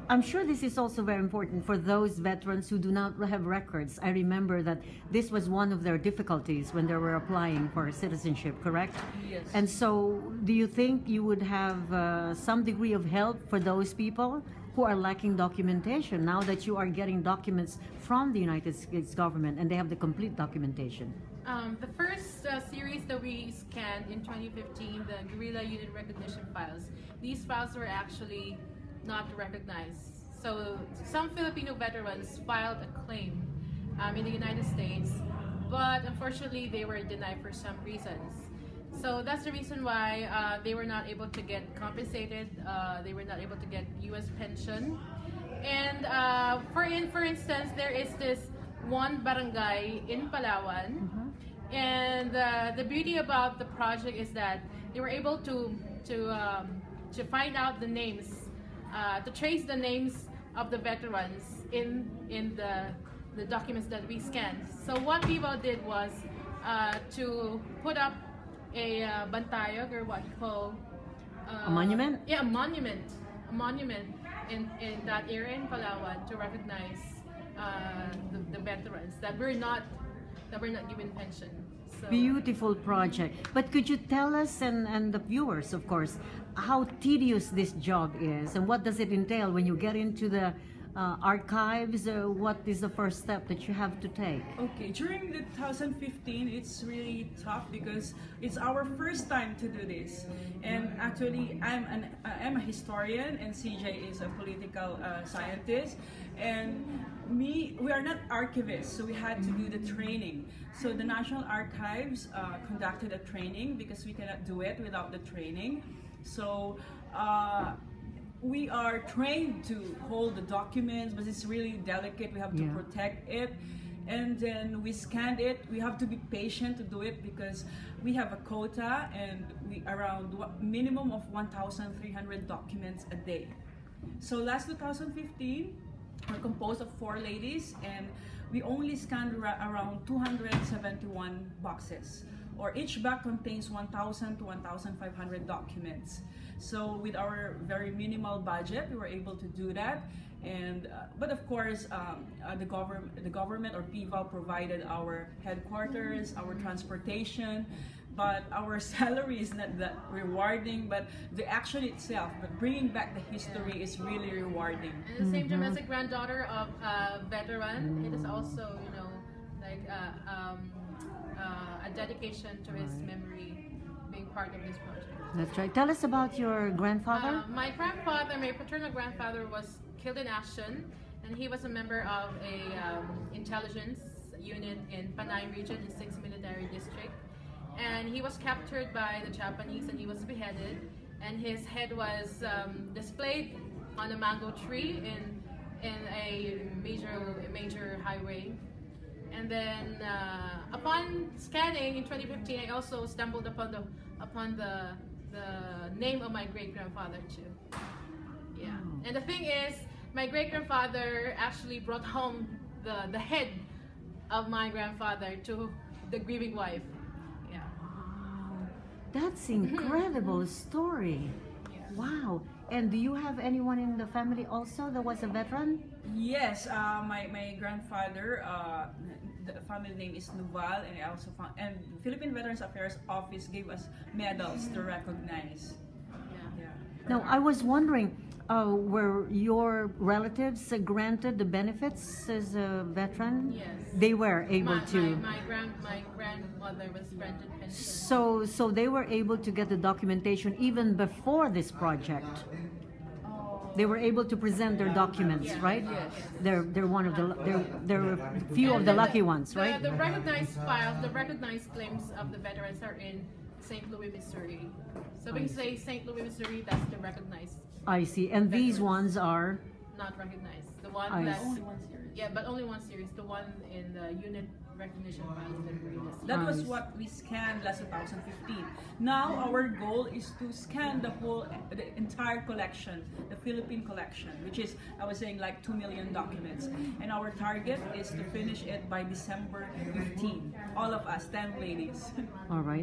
I'm sure this is also very important for those veterans who do not have records. I remember that this was one of their difficulties when they were applying for citizenship, correct? Yes. And so, do you think you would have some degree of help for those people who are lacking documentation now that you are getting documents from the United States government and they have the complete documentation? The first series that we scanned in 2015, the Guerrilla Unit Recognition Files, these files were actually not recognized. So some Filipino veterans filed a claim in the United States, but unfortunately they were denied for some reasons. So that's the reason why they were not able to get compensated, they were not able to get U.S. pension. And for instance, there is this one barangay in Palawan, and the beauty about the project is that they were able to find out the names, to trace the names of the veterans in the documents that we scanned. So what people did was to put up a bantayog, or what you call a monument? Yeah, a monument in that area in Palawan to recognize the veterans that were not given pension. So, beautiful project. But could you tell us and the viewers, of course, how tedious this job is and what does it entail when you get into the archives? What is the first step that you have to take? Okay, during the 2015, it's really tough because it's our first time to do this. And actually, I'm a historian and CJ is a political scientist. And we are not archivists, so we had to do the training. So the National Archives conducted a training because we cannot do it without the training. So we are trained to hold the documents, but it's really delicate. We have to protect it. And then we scanned it. We have to be patient to do it because we have a quota and we around minimum of 1,300 documents a day. So last 2015, we're composed of 4 ladies and we only scanned around 271 boxes, or each bag contains 1,000 to 1,500 documents. So with our very minimal budget, we were able to do that. And but of course, the government or PVAL provided our headquarters, our transportation, but our salary is not that rewarding. But the action itself, but bringing back the history, is really rewarding. And the same domestic granddaughter of a veteran, it is also, you know, like a dedication to his memory, being part of this project. That's right. Tell us about your grandfather. My grandfather, my paternal grandfather, was killed in action, and he was a member of a intelligence unit in Panay region in 6th Military District. And he was captured by the Japanese and he was beheaded, and his head was displayed on a mango tree in a major highway. And then upon scanning in 2015, I also stumbled upon the name of my great-grandfather too. Yeah. And the thing is, my great-grandfather actually brought home the head of my grandfather to the grieving wife. Yeah. Wow. That's incredible story. Yeah. Wow. And do you have anyone in the family also that was a veteran? Yes, my grandfather, the family name is Nuval, and I also found, and Philippine Veterans Affairs Office gave us medals to recognize. Yeah. Now, I was wondering, were your relatives granted the benefits as a veteran? Yes. They were able to. My grandmother was granted pension. So they were able to get the documentation even before this project. They were able to present their documents, right? Yes. They're one of the they're few of the lucky ones, right? The recognized files, the recognized claims of the veterans are in St. Louis, Missouri. So when you say St. Louis, Missouri, that's the recognized. I see. And these ones are not recognized. The one that's only one series. Yeah, but only one series. The one in the unit recognition files that we listed. That was what we scanned last 2015. Now our goal is to scan the entire collection, the Philippine collection, which is, I was saying, like 2 million documents. And our target is to finish it by December 15. All of us, 10 ladies. all right.